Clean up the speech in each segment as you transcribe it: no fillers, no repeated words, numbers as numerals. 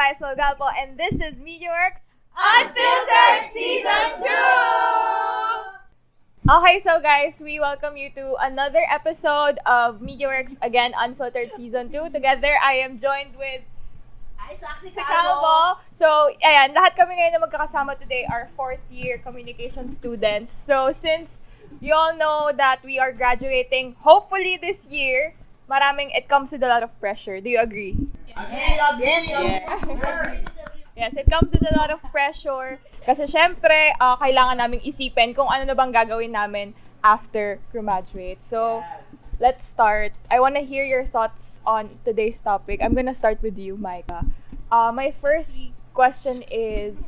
Lysel Galpo, and this is Meteorworks Unfiltered Season 2! Okay, so guys, we welcome you to another episode of Meteorworks Again Unfiltered Season 2. Together, I am joined with Saksi si Calvo. So, ayan, lahat kami ngayon na magkakasama today are fourth year communication students. So, since you all know that we are graduating hopefully this year, it comes with a lot of pressure. Do you agree? Yes, it comes with a lot of pressure. Kasi syempre, kailangan naming isipin kung ano na bang gagawin namin after graduate. So, let's start. I want to hear your thoughts on today's topic. I'm gonna start with you, Micah. My first question is,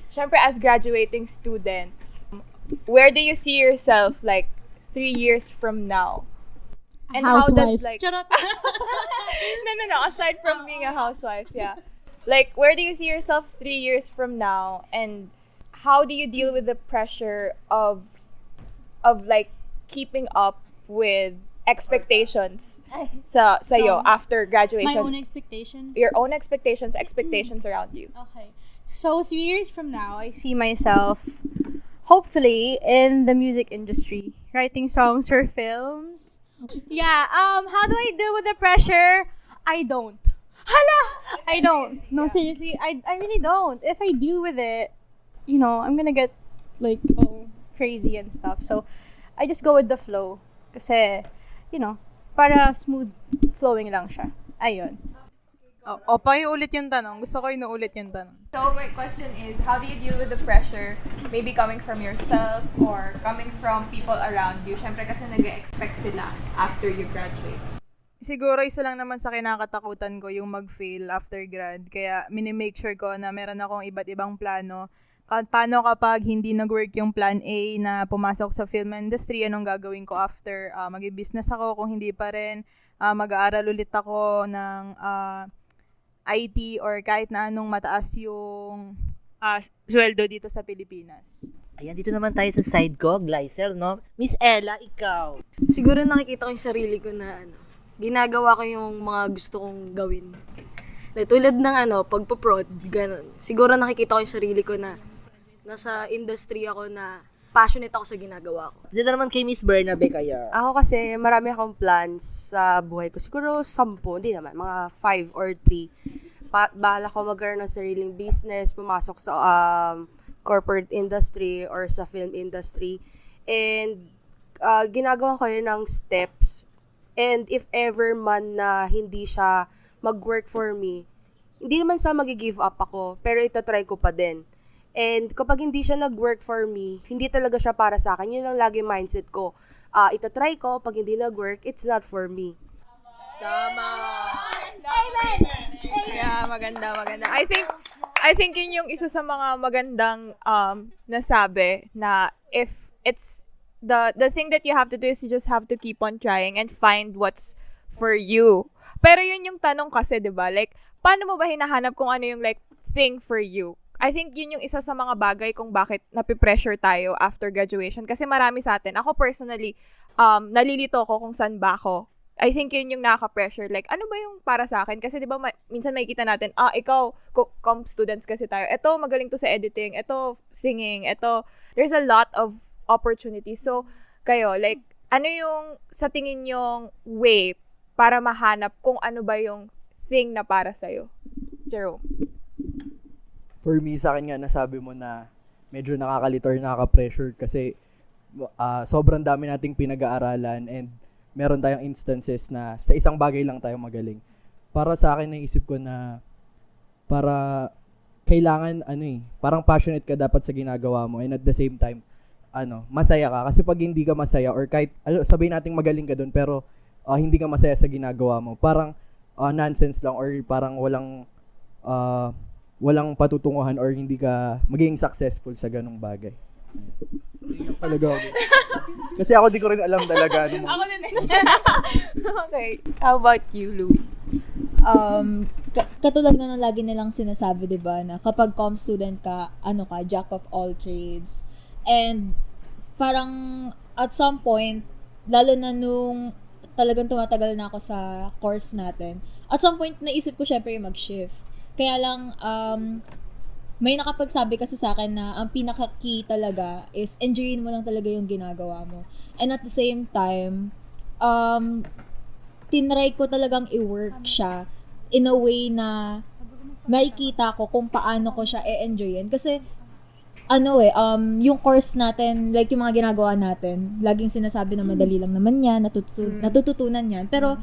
syempre as graduating students, where do you see yourself like 3 years from now? And how does like Charot. no, aside from being a housewife, yeah. Like, where do you see yourself 3 years from now, and how do you deal with the pressure of like keeping up with expectations sa'yo after graduation? My own expectations. Your own expectations around you. Okay. So 3 years from now, I see myself hopefully in the music industry, writing songs for films. Yeah, how do I deal with the pressure? I don't. Hala! I don't. No, seriously, I really don't. If I deal with it, I'm gonna get like crazy and stuff. So I just go with the flow. Kasi, para smooth flowing lang siya. Ayun. Ulit yung tanong. Gusto ko inuulit yung tanong. So my question is, how do you deal with the pressure, maybe coming from yourself or coming from people around you? Syempre kasi nag-expect sila after you graduate. Siguro isa lang naman sa kinakatakutan ko yung mag-fail after grad. Kaya minimake sure ko na meron akong iba't ibang plano. Paano kapag hindi nag-work yung plan A na pumasok sa film industry, anong gagawin ko after? Mag-business ako, kung hindi pa rin, mag-aaral ulit ako ng IT or kahit na anong mataas yung sweldo dito sa Pilipinas. Ayan, dito naman tayo sa side ko, Lysel, no? Miss Ella, ikaw. Siguro nakikita ko yung sarili ko na ginagawa ko yung mga gusto kong gawin. Tulad ng pagpo-prod, ganun. Siguro nakikita ko yung sarili ko na nasa industry ako na passionate ako sa ginagawa ko. Dito naman kay Miss Bernabe kaya. Ako kasi marami akong plans sa buhay ko. Siguro 10, hindi naman, mga 5 or 3. Bahala ko magkaroon ng sariling business, pumasok sa corporate industry or sa film industry. And ginagawa ko yun ng steps. And if ever man na hindi siya mag-work for me, hindi naman sa mag-give up ako, pero itatry ko pa din. And kapag hindi siya nag-work for me, hindi talaga siya para sa akin. Yun ang lagi mindset ko. Itatry ko, pag hindi nag-work, it's not for me. Tama! Yeah, maganda. I think yun yung isa sa mga magandang nasabi na if it's the thing that you have to do is you just have to keep on trying and find what's for you. Pero yun yung tanong kasi, 'di ba? Like, paano mo ba hinahanap kung ano yung like thing for you? I think yun yung isa sa mga bagay kung bakit napipressure tayo after graduation. Kasi marami sa atin. Ako personally, nalilito ko kung saan ba ako. I think yun yung nakaka-pressure. Like, ano ba yung para sa akin? Kasi di ba minsan makikita natin, ikaw, comp students kasi tayo. Ito, magaling to sa editing. Ito, singing. Ito, there's a lot of opportunities. So, kayo, like, ano yung sa tingin yung way para mahanap kung ano ba yung thing na para sa'yo? Jerome? For me, sa akin nga, nasabi mo na medyo nakakalito or nakaka-pressure kasi sobrang dami nating pinag-aaralan and meron tayong instances na sa isang bagay lang tayo magaling. Para sa akin, naisip ko na para kailangan, parang passionate ka dapat sa ginagawa mo and at the same time, masaya ka. Kasi pag hindi ka masaya or kahit, sabihin natin magaling ka doon pero hindi ka masaya sa ginagawa mo, parang nonsense lang or parang walang patutunguhan or hindi ka magiging successful sa ganung bagay. Talaga ako. Kasi ako di ko rin alam talaga. Ako din. Okay. How about you, Louie? Katulad na lagi nilang sinasabi, 'di ba, na kapag comm student ka, jack of all trades. And parang at some point, lalo na nung talagang tumatagal na ako sa course natin, at some point naisip ko syempre yung mag-shift. Kaya lang, may nakapagsabi kasi sa akin na ang pinaka-key talaga is enjoyin mo lang talaga yung ginagawa mo. And at the same time, tinry ko talagang i-work siya in a way na makikita ko kung paano ko siya e-enjoyin. Kasi, yung course natin, like yung mga ginagawa natin, laging sinasabi na madali lang naman yan, natututunan yan. Pero,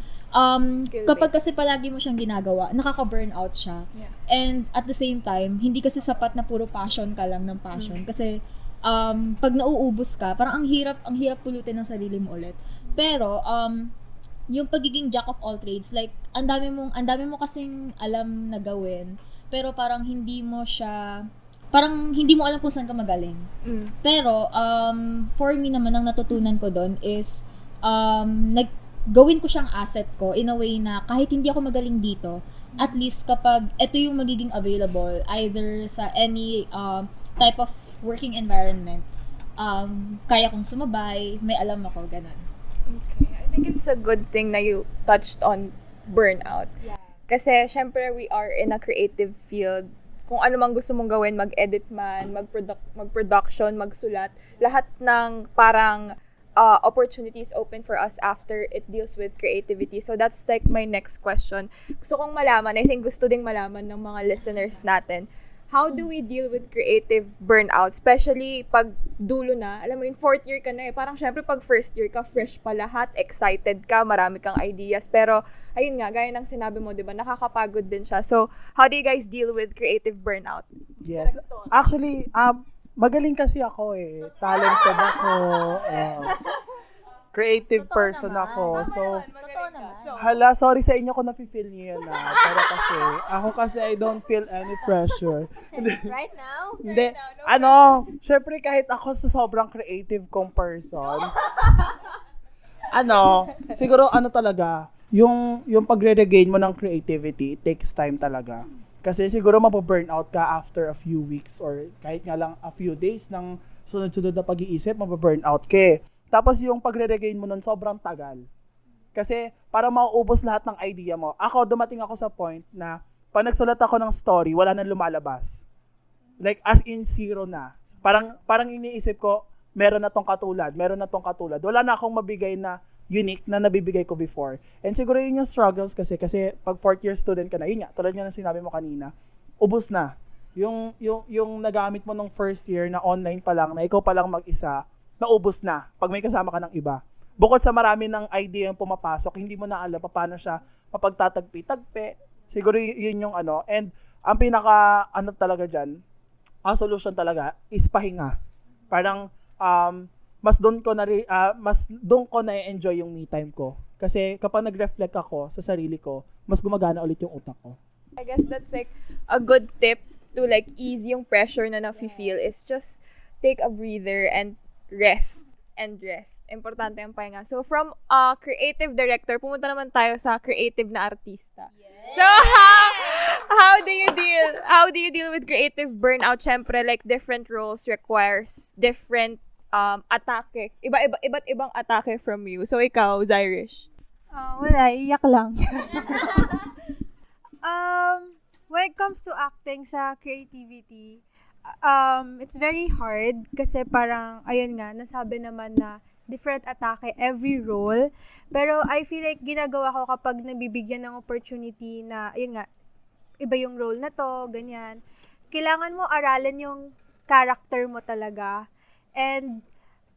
kapag kasi palagi mo siyang ginagawa, nakaka-burnout siya. Yeah. And at the same time, hindi kasi sapat na puro passion ka lang ng passion. Kasi, pag nauubos ka, parang ang hirap pulutin ng sarili mo ulit. Pero, yung pagiging jack of all trades, like, ang dami mo kasing alam na gawin, pero parang hindi mo alam kung saan ka magaling. Pero, for me naman, ang natutunan ko doon is, gawin ko siyang asset ko in a way na kahit hindi ako magaling dito, at least kapag ito yung magiging available, either sa any type of working environment, kaya kong sumabay, may alam ako, ganun. Okay. I think it's a good thing na you touched on burnout. Yeah. Kasi, syempre, we are in a creative field. Kung ano mang gusto mong gawin, mag-edit man, mag-production, magsulat, lahat ng parang opportunities open for us after it deals with creativity. So, that's like my next question. Gusto kong malaman, I think gusto ding malaman ng mga listeners natin, how do we deal with creative burnout? Especially pag dulo na, alam mo, in 4th year ka na parang syempre pag first year ka, fresh pa lahat, excited ka, marami kang ideas. Pero, ayun nga, gaya ng sinabi mo, di ba, nakakapagod din siya. So, how do you guys deal with creative burnout? Yes. Actually, magaling kasi ako talented ako. Creative person ako. So, hala, sorry sa inyo kung nafe-feel niyo yan pero kasi, I don't feel any pressure. Right now? Hindi, syempre kahit ako sa sobrang creative kong person, siguro talaga, yung pagre-regain mo ng creativity, it takes time talaga. Kasi siguro mapaburnout ka after a few weeks or kahit nga lang a few days ng sunod-sunod na pag-iisip, mapaburnout ka. Tapos yung pagre-regain mo nun, sobrang tagal. Kasi para mauubos lahat ng idea mo. Dumating ako sa point na pag nagsulat ako ng story, wala nang lumalabas. Like as in zero na. Parang iniisip ko, meron na tong katulad. Wala na akong mabigay na unique na nabibigay ko before. And siguro yun yung struggles kasi pag 4th year student ka na, yun nga, tulad nga ng sinabi mo kanina, ubos na. Yung nagamit mo nung first year na online pa lang, na ikaw pa lang mag-isa, naubos na pag may kasama ka ng iba. Bukod sa marami ng idea yung pumapasok, hindi mo na alam paano siya mapagtatagpi-tagpi. Siguro yun yung and ang pinaka talaga dyan, ang solution talaga is pahinga. Parang mas doon ko na enjoy yung me time ko. Kasi kapag nag-reflect ako sa sarili ko, mas gumagana ulit yung utak ko. I guess that's like a good tip to like ease yung pressure na nafe-feel is just take a breather and rest. Importante ang pahinga. So, from creative director, pumunta naman tayo sa creative na artista. Yes. So, how do you deal with creative burnout? Syempre, like, different roles requires different atake. Iba't ibang atake from you. So, ikaw, Zyrish. Wala, iyak lang. When it comes to acting sa creativity, it's very hard kasi parang, ayun nga, nasabi naman na different atake every role. Pero I feel like ginagawa ko kapag nabibigyan ng opportunity na, ayun nga, iba yung role na to, ganyan. Kailangan mo aralan yung character mo talaga. And,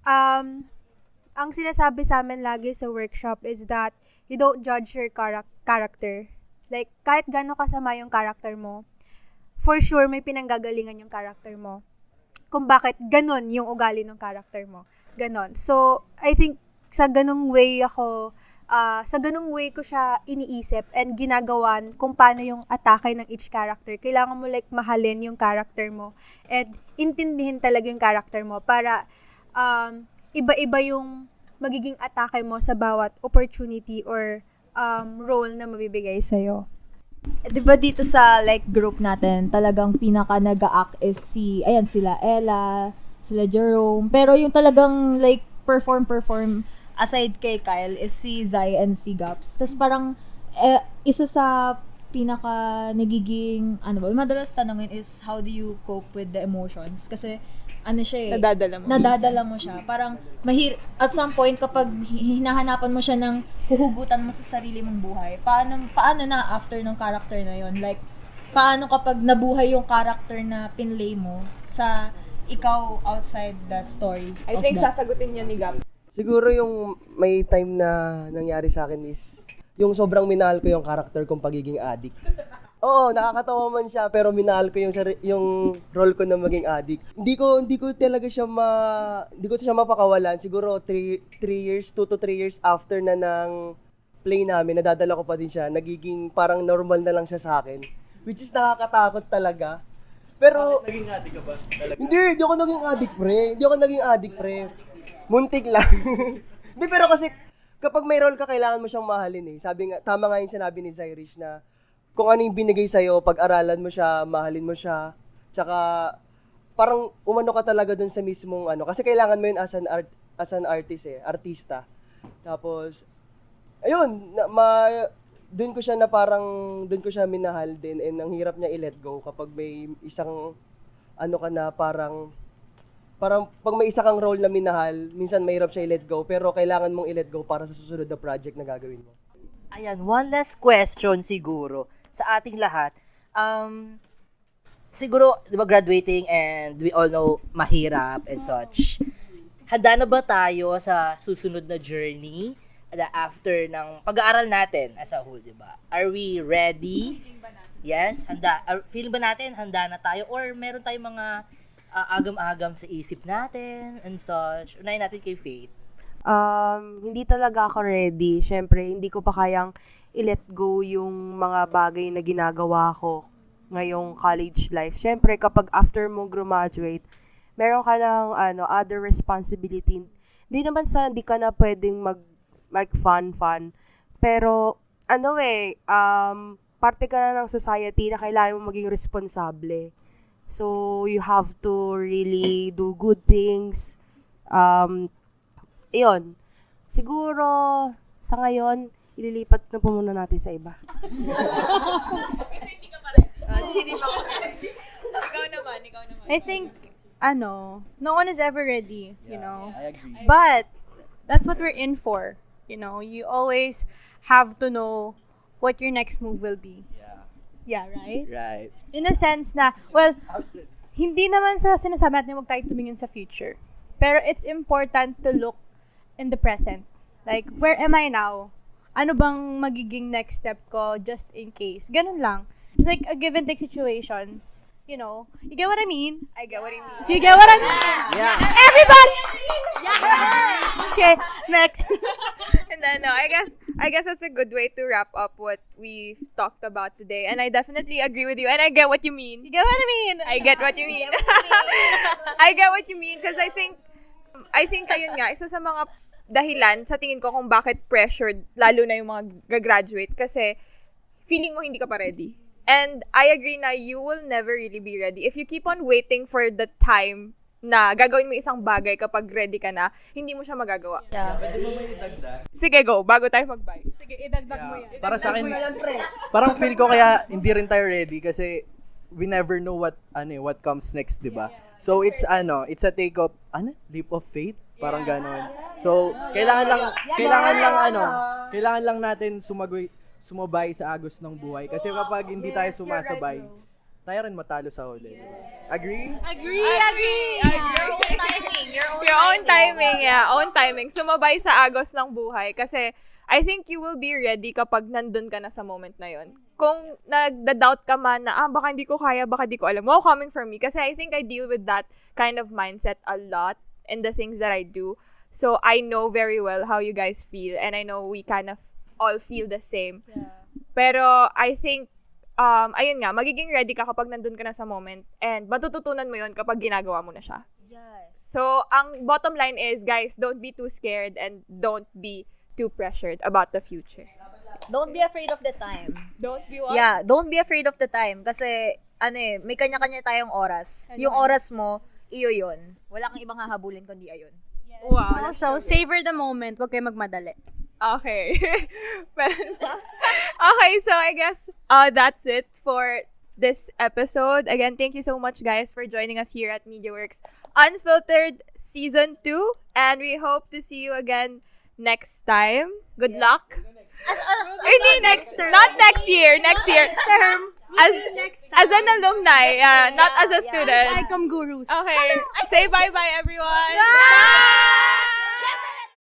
ang sinasabi sa amin lagi sa workshop is that you don't judge your character. Like, kahit gano'n kasama yung character mo, for sure, may pinanggagalingan yung character mo. Kung bakit ganun yung ugali ng character mo. Ganon. So, I think sa ganung way ko siya iniisip and ginagawan kung paano yung atake ng each character. Kailangan mo like mahalin yung character mo and intindihin talaga yung character mo para iba-iba yung magiging atake mo sa bawat opportunity or role na mabibigay sa'yo. Diba dito sa like group natin, talagang pinaka nag-a-act is sila Ella, sila Jerome. Pero yung talagang like perform aside kay Kyle is si Zai and si Gaps. Tapos parang isa sa pinaka nagiging, madalas tanongin is how do you cope with the emotions? Kasi, siya nadadala mo siya. Parang, at some point, kapag hinahanapan mo siya ng huhugutan mo sa sarili mong buhay, paano na after ng character na yon? Like, paano kapag nabuhay yung character na pinlay mo sa ikaw outside the story I think sasagutin niya ni Gab. Siguro yung may time na nangyari sa akin is yung sobrang minahal ko yung character kong pagiging addict. Oo, nakakatawa man siya pero minahal ko yung role ko na maging addict. Hindi ko talaga siya hindi ko siya mapakawalan. Siguro 2 to 3 years after na ng play namin, nadadala ko pa din siya. Nagiging parang normal na lang siya sa akin. Which is nakakatakot talaga. Pero Naging addict ka ba? Talaga? hindi ako naging addict, pre. Muntik lang. Hindi, pero kasi kapag may role ka, kailangan mo siyang mahalin eh. Sabi nga, tama nga yung sinabi ni Zyrish na kung ano yung binigay sa'yo, pag-aralan mo siya, mahalin mo siya, tsaka parang umano ka talaga dun sa mismong kasi kailangan mo yun as an artist artista. Tapos, ayun, dun ko siya minahal din and ang hirap niya i-let go kapag may isang ka na parang pag may isa kang role na minahal, minsan mahirap siya i-let go, pero kailangan mong i-let go para sa susunod na project na gagawin mo. Ayan, one last question siguro sa ating lahat. Siguro, di ba, graduating and we all know mahirap and such. Handa na ba tayo sa susunod na journey after ng pag-aaral natin as a whole, di ba? Are we ready? Yes, handa. Feeling ba natin handa na tayo or meron tayong mga agam-agam sa isip natin and such? Unahin natin kay Faith. Hindi talaga ako ready. Siyempre, hindi ko pa kayang i-let go yung mga bagay na ginagawa ko ngayong college life. Siyempre, kapag after mo graduate, meron ka ng other responsibility. Hindi naman hindi ka na pwedeng fun. Pero, parte ka na ng society na kailangan mo maging responsable. So, you have to really do good things. Iyon. Siguro, sa ngayon, ililipat na po muna natin sa iba. Kasi hindi ka pa ready. Ikaw naman. I think, no one is ever ready, you know. I agree. But, that's what we're in for. You know, you always have to know what your next move will be. Yeah, right? Right. In a sense na, hindi naman sa sinasabi natin huwag tayo tumingin sa future. Pero it's important to look in the present. Like, where am I now? Ano bang magiging next step ko just in case? Ganun lang. It's like a give and take situation. You know? You get what I mean? I get what you mean. You get what I mean? Yeah. Everybody! Okay, next. And then, I guess that's a good way to wrap up what we've talked about today. And I definitely agree with you. And I get what you mean. You get what I mean? I get what you mean. I get what you mean because I think ayun nga, isa sa mga dahilan sa tingin ko kung bakit pressured, lalo na yung mga gagraduate kasi feeling mo hindi ka pa ready. And I agree na you will never really be ready. If you keep on waiting for the time na gagawin mo isang bagay kapag ready ka na, hindi mo siya magagawa. Yeah. Pwede mo may idagdag? Sige, go. Bago tayo mag-bye. Sige, idagdag mo yan. Para sa akin, parang feel ko kaya hindi rin tayo ready kasi we never know what comes next, 'di ba? So it's a leap of faith, parang gano'n. So kailangan lang natin sumabay sa agos ng buhay kasi kapag hindi tayo sumasabay, tayo rin matalo sa huli. Agree? Agree! Your own timing, yeah. Own timing. Sumabay sa agos ng buhay. Kasi, I think you will be ready kapag nandun ka na sa moment na yon. Kung nagda-doubt ka man na, baka hindi ko kaya, baka di ko alam. Wow, coming from me. Kasi I think I deal with that kind of mindset a lot in the things that I do. So, I know very well how you guys feel. And I know we kind of all feel the same. Yeah. Pero, I think, ayun nga, magiging ready ka kapag nandun ka na sa moment and matututunan mo yun kapag ginagawa mo na siya. Yes. So, ang bottom line is, guys, don't be too scared and don't be too pressured about the future. Don't be afraid of the time. Don't be what? Yeah, don't be afraid of the time kasi may kanya-kanya tayong oras. Yung oras mo, iyo yun. Wala kang ibang hahabulin kundi ayun. Wow. Also, savor the moment. Huwag kayo magmadali. Okay. Okay, so I guess that's it for this episode. Again, thank you so much, guys, for joining us here at MediaWorks Unfiltered Season 2. And we hope to see you again next time. Good luck. Hindi next term. Not next year. Next year. Next term. As an alumni, not as a student. Welcome, gurus. Okay. Say bye-bye, everyone. Bye!